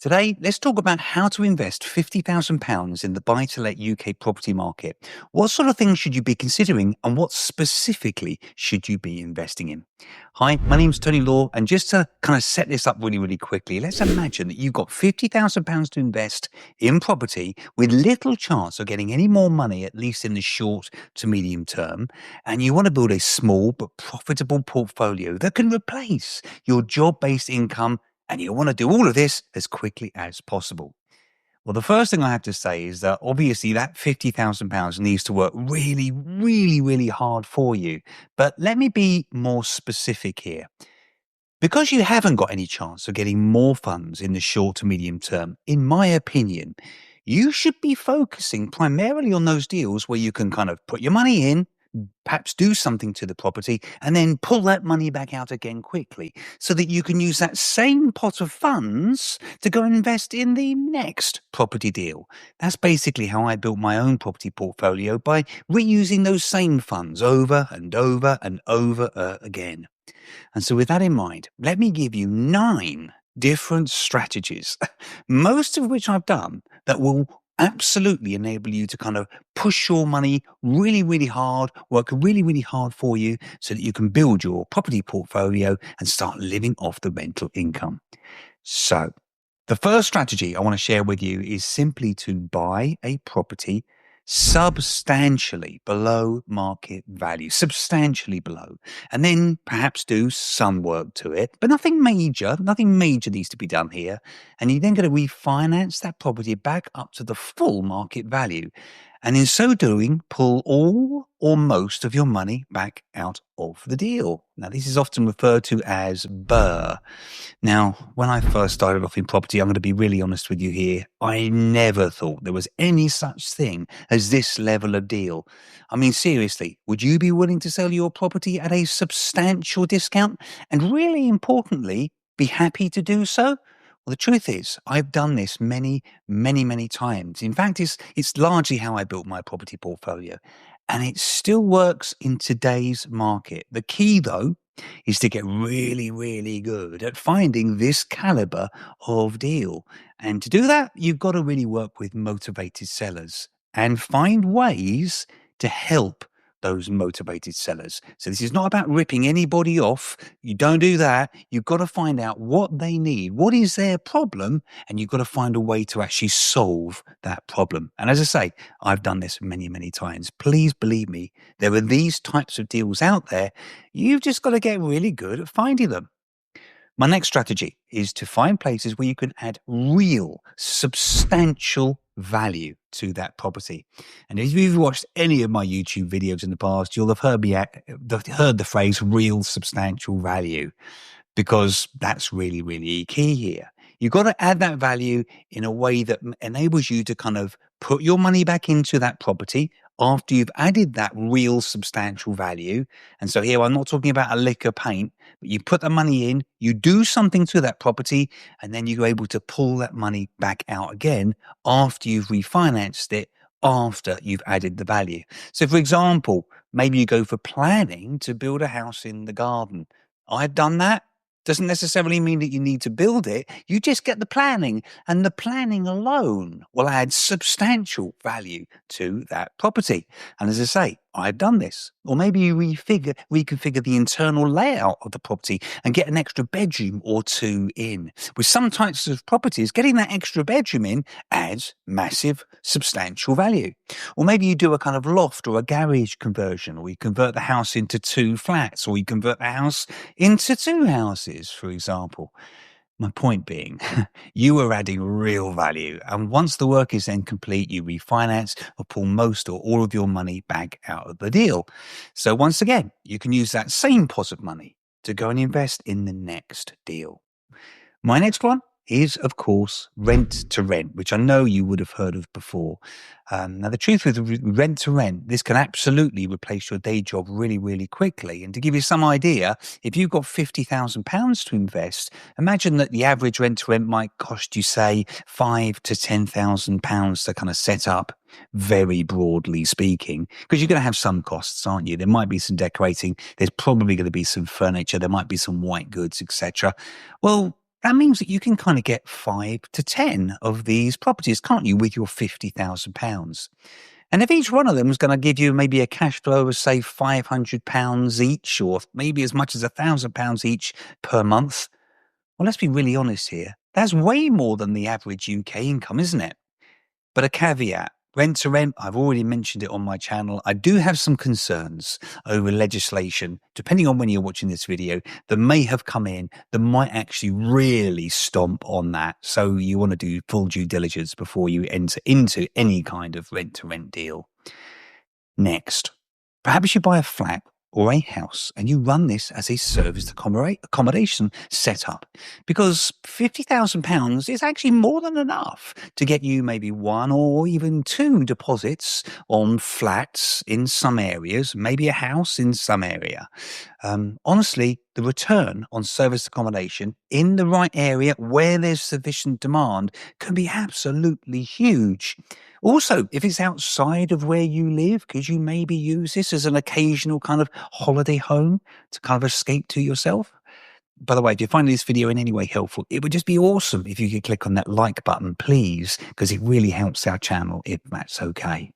Today, let's talk about how to invest £50,000 in the buy-to-let UK property market. What sort of things should you be considering and what specifically should you be investing in? Hi, my name's Tony Law, and just to kind of set this up really quickly, let's imagine that you've got £50,000 to invest in property with little chance of getting any more money, at least in the short to medium term, and you want to build a small but profitable portfolio that can replace your job-based income, and you want to do all of this as quickly as possible. Well, the first thing I have to say is that obviously that £50,000 needs to work really hard for you. But let me be more specific here. Because you haven't got any chance of getting more funds in the short to medium term, in my opinion, you should be focusing primarily on those deals where you can kind of put your money in, perhaps do something to the property, and then pull that money back out again quickly so that you can use that same pot of funds to go and invest in the next property deal. That's basically how I built my own property portfolio, by reusing those same funds over and over again. And so with that in mind, let me give you 9 different strategies, most of which I've done, that will absolutely enable you to kind of push your money really hard, work really hard for you so that you can build your property portfolio and start living off the rental income. So the first strategy I want to share with you is simply to buy a property substantially below market value, substantially below, and then perhaps do some work to it, but nothing major needs to be done here. And you're then going to refinance that property back up to the full market value. And in so doing, pull all or most of your money back out of the deal. Now, this is often referred to as BRRRR. Now, when I first started off in property, I'm going to be really honest with you here, I never thought there was any such thing as this level of deal. I mean, seriously, would you be willing to sell your property at a substantial discount? And really importantly, be happy to do so? Well, the truth is, I've done this many times. In fact, it's largely how I built my property portfolio, and it still works in today's market. The key, though, is to get really good at finding this caliber of deal. And to do that, you've got to really work with motivated sellers and find ways to help those motivated sellers. So this is not about ripping anybody off. You don't do that. You've got to find out what they need. What is their problem? And you've got to find a way to actually solve that problem. And as I say, I've done this many times. Please believe me, there are these types of deals out there. You've just got to get really good at finding them. My next strategy is to find places where you can add real, substantial value to that property. And if you've watched any of my YouTube videos in the past, you'll have heard the phrase real substantial value, because that's really key here. You've got to add that value in a way that enables you to kind of put your money back into that property after you've added that real substantial value. And so here I'm not talking about a lick of paint, but you put the money in, you do something to that property, and then you're able to pull that money back out again after you've refinanced it, after you've added the value. So for example, maybe you go for planning to build a house in the garden. I've done that. Doesn't necessarily mean that you need to build it. You just get the planning, and the planning alone will add substantial value to that property. And as I say, I've done this. Or maybe you reconfigure the internal layout of the property and get an extra bedroom or 2 in. With some types of properties, getting that extra bedroom in adds massive, substantial value. Or maybe you do a kind of loft or a garage conversion, or you convert the house into 2 flats, or you convert the house into 2 houses, for example. My point being, you are adding real value. And once the work is then complete, you refinance or pull most or all of your money back out of the deal. So once again, you can use that same pot of money to go and invest in the next deal. My next one is, of course, rent to rent, which I know you would have heard of before. Now, the truth with rent to rent, this can absolutely replace your day job really quickly. And to give you some idea, if you've got £50,000 to invest, imagine that the average rent to rent might cost you, say, £5,000 to £10,000 to kind of set up, very broadly speaking, because you're going to have some costs, aren't you? There might be some decorating. There's probably going to be some furniture. There might be some white goods, etc. Well, that means that you can kind of get 5 to 10 of these properties, can't you, with your £50,000? And if each one of them is going to give you maybe a cash flow of, say, £500 each, or maybe as much as £1,000 each per month, well, let's be really honest here. That's way more than the average UK income, isn't it? But a caveat, rent to rent, I've already mentioned it on my channel. I do have some concerns over legislation, depending on when you're watching this video, that may have come in that might actually really stomp on that. So you want to do full due diligence before you enter into any kind of rent to rent deal. Next, perhaps you buy a flat or a house and you run this as a serviced accommodation setup, because £50,000 is actually more than enough to get you maybe 1 or even 2 deposits on flats in some areas, maybe a house in some area. Honestly, the return on serviced accommodation in the right area where there's sufficient demand can be absolutely huge. Also, if it's outside of where you live, could you maybe use this as an occasional kind of holiday home to kind of escape to yourself? By the way, if you find this video in any way helpful, it would just be awesome if you could click on that like button, please, because it really helps our channel, if that's okay.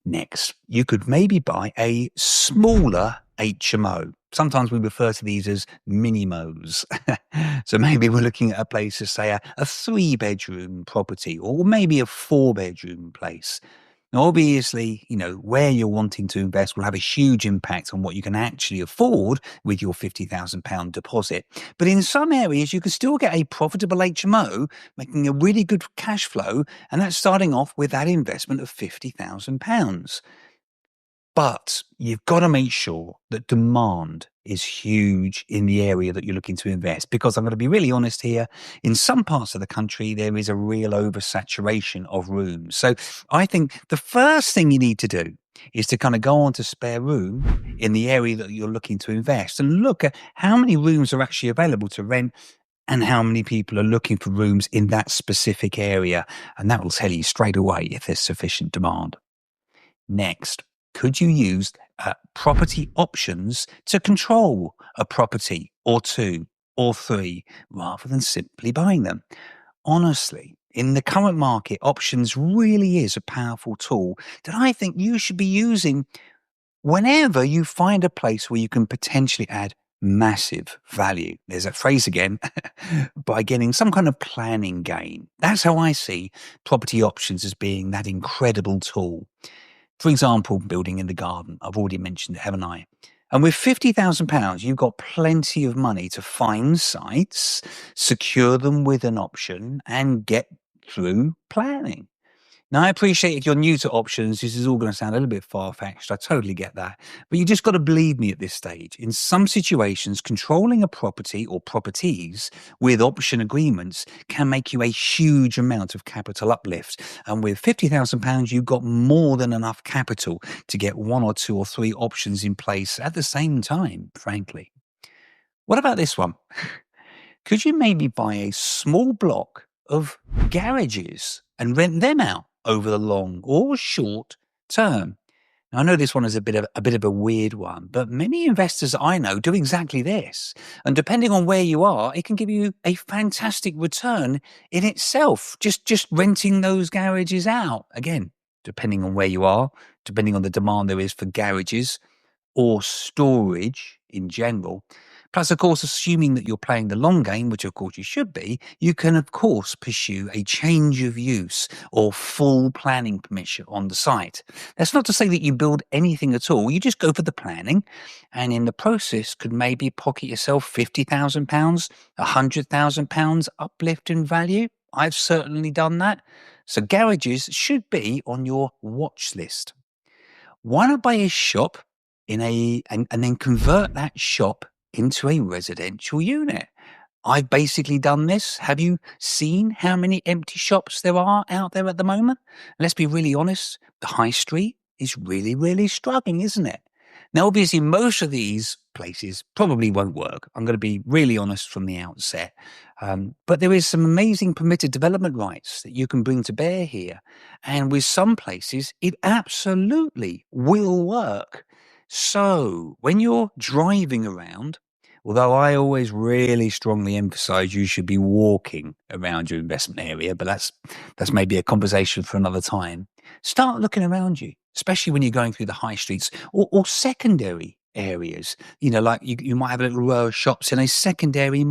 Next, you could maybe buy a smaller HMO. Sometimes we refer to these as mini-mos. So maybe we're looking at a place to say a 3-bedroom property, or maybe a 4-bedroom place. Now, obviously, where you're wanting to invest will have a huge impact on what you can actually afford with your £50,000 deposit. But in some areas, you can still get a profitable HMO, making a really good cash flow, and that's starting off with that investment of £50,000. But you've got to make sure that demand is huge in the area that you're looking to invest, because I'm going to be really honest here. In some parts of the country, there is a real oversaturation of rooms. So I think the first thing you need to do is to kind of go on to Spare Room in the area that you're looking to invest and look at how many rooms are actually available to rent and how many people are looking for rooms in that specific area. And that will tell you straight away if there's sufficient demand. Next, could you use property options to control a property or 2 or 3 rather than simply buying them? Honestly, in the current market, options really is a powerful tool that I think you should be using whenever you find a place where you can potentially add massive value. There's that phrase again, by getting some kind of planning gain. That's how I see property options as being that incredible tool. For example, building in the garden. I've already mentioned it, haven't I? And with £50,000, you've got plenty of money to find sites, secure them with an option, and get through planning. Now, I appreciate if you're new to options, this is all going to sound a little bit far-fetched. I totally get that. But you just got to believe me at this stage. In some situations, controlling a property or properties with option agreements can make you a huge amount of capital uplift. And with £50,000, you've got more than enough capital to get 1 or 2 or 3 options in place at the same time, frankly. What about this one? Could you maybe buy a small block of garages and rent them out over the long or short term? Now, I know this one is a bit of a weird one, but many investors I know do exactly this. And depending on where you are, it can give you a fantastic return in itself, just renting those garages out. Again, depending on where you are, depending on the demand there is for garages or storage in general. Plus, of course, assuming that you're playing the long game, which of course you should be, you can of course pursue a change of use or full planning permission on the site. That's not to say that you build anything at all. You just go for the planning, and in the process could maybe pocket yourself £50,000, £100,000 uplift in value. I've certainly done that. So garages should be on your watch list. Why not buy a shop and then convert that shop into a residential unit? I've basically done this. Have you seen how many empty shops there are out there at the moment? Let's be really honest, the high street is really, really struggling, isn't it? Now, obviously, most of these places probably won't work. I'm going to be really honest from the outset. But there is some amazing permitted development rights that you can bring to bear here. And with some places, it absolutely will work. So when you're driving around, Although I always really strongly emphasize you should be walking around your investment area, but that's maybe a conversation for another time. Start looking around you, especially when you're going through the high streets or secondary areas. Like you might have a little row of shops in a secondary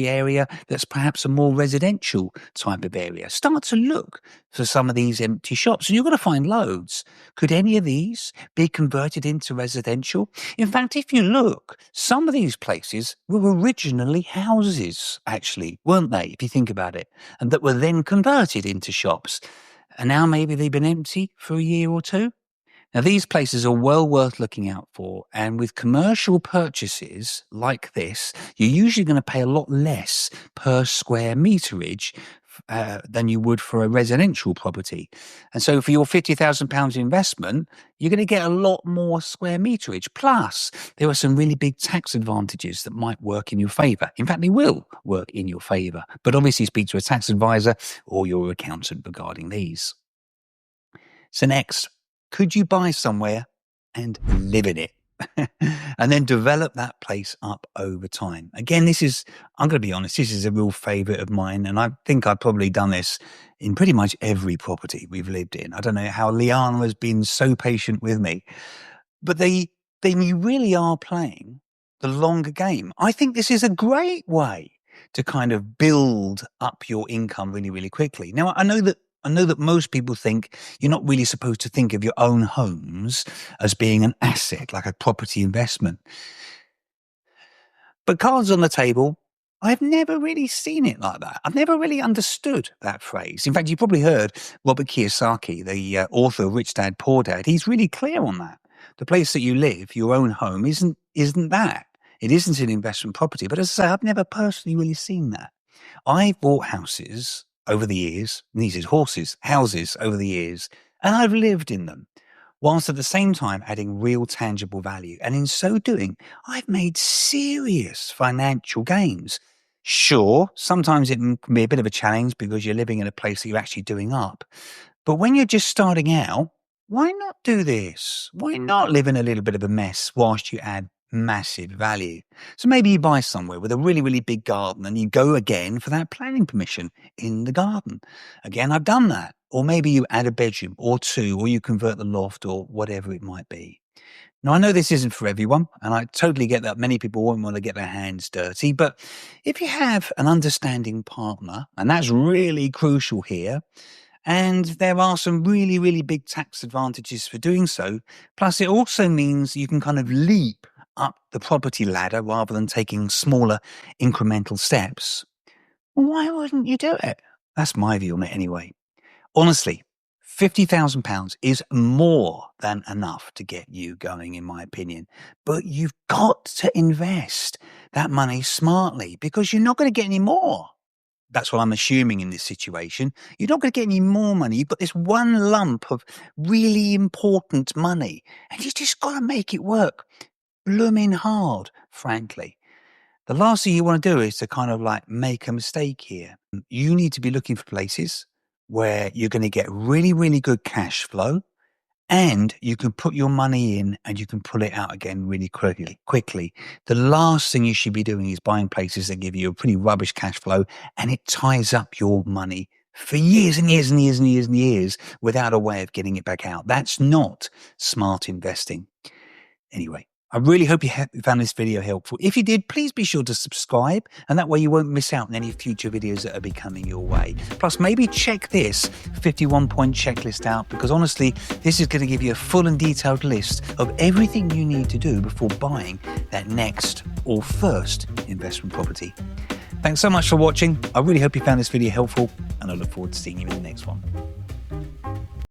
area that's perhaps a more residential type of area. Start to look for some of these empty shops, and you're going to find loads. Could any of these be converted into residential? In fact, if you look, some of these places were originally houses, actually, weren't they, if you think about it, and that were then converted into shops. And now maybe they've been empty for a year or two. Now, these places are well worth looking out for, and with commercial purchases like this, you're usually going to pay a lot less per square meterage than you would for a residential property. And so for your £50,000 investment, you're going to get a lot more square meterage. Plus, there are some really big tax advantages that might work in your favour. In fact, they will work in your favour. But obviously speak to a tax advisor or your accountant regarding these. So next, could you buy somewhere and live in it? And then develop that place up over time. Again, I'm going to be honest, this is a real favourite of mine. And I think I've probably done this in pretty much every property we've lived in. I don't know how Liana has been so patient with me. But then you really are playing the longer game. I think this is a great way to kind of build up your income really, really quickly. Now, I know that most people think you're not really supposed to think of your own homes as being an asset, like a property investment. But cards on the table, I've never really seen it like that. I've never really understood that phrase. In fact, you probably heard Robert Kiyosaki, the author of Rich Dad, Poor Dad. He's really clear on that. The place that you live, your own home, isn't that. It isn't an investment property. But as I say, I've never personally really seen that. I've bought houses over the years, and these are houses over the years, and I've lived in them, whilst at the same time adding real tangible value. And in so doing, I've made serious financial gains. Sure, sometimes it can be a bit of a challenge because you're living in a place that you're actually doing up. But when you're just starting out, why not do this? Why not live in a little bit of a mess whilst you add massive value? So maybe you buy somewhere with a really, really big garden and you go again for that planning permission in the garden. Again, I've done that. Or maybe you add a bedroom or two, or you convert the loft or whatever it might be. Now, I know this isn't for everyone, and I totally get that many people won't want to get their hands dirty, but if you have an understanding partner, and that's really crucial here, and there are some really, really big tax advantages for doing so, plus it also means you can kind of leap up the property ladder rather than taking smaller incremental steps. Why wouldn't you do it? That's my view on it anyway. Honestly, £50,000 is more than enough to get you going, in my opinion. But you've got to invest that money smartly because you're not going to get any more. That's what I'm assuming in this situation. You're not going to get any more money. You've got this one lump of really important money, and you just got to make it work. Blooming hard, frankly. The last thing you want to do is to kind of like make a mistake here. You need to be looking for places where you're going to get really, really good cash flow, and you can put your money in and you can pull it out again really quickly. The last thing you should be doing is buying places that give you a pretty rubbish cash flow, and it ties up your money for years and years and years and years and years without a way of getting it back out. That's not smart investing. Anyway, I really hope you found this video helpful. If you did, please be sure to subscribe, and that way you won't miss out on any future videos that will be coming your way. Plus, maybe check this 51-point checklist out, because honestly, this is going to give you a full and detailed list of everything you need to do before buying that next or first investment property. Thanks so much for watching. I really hope you found this video helpful, and I look forward to seeing you in the next one.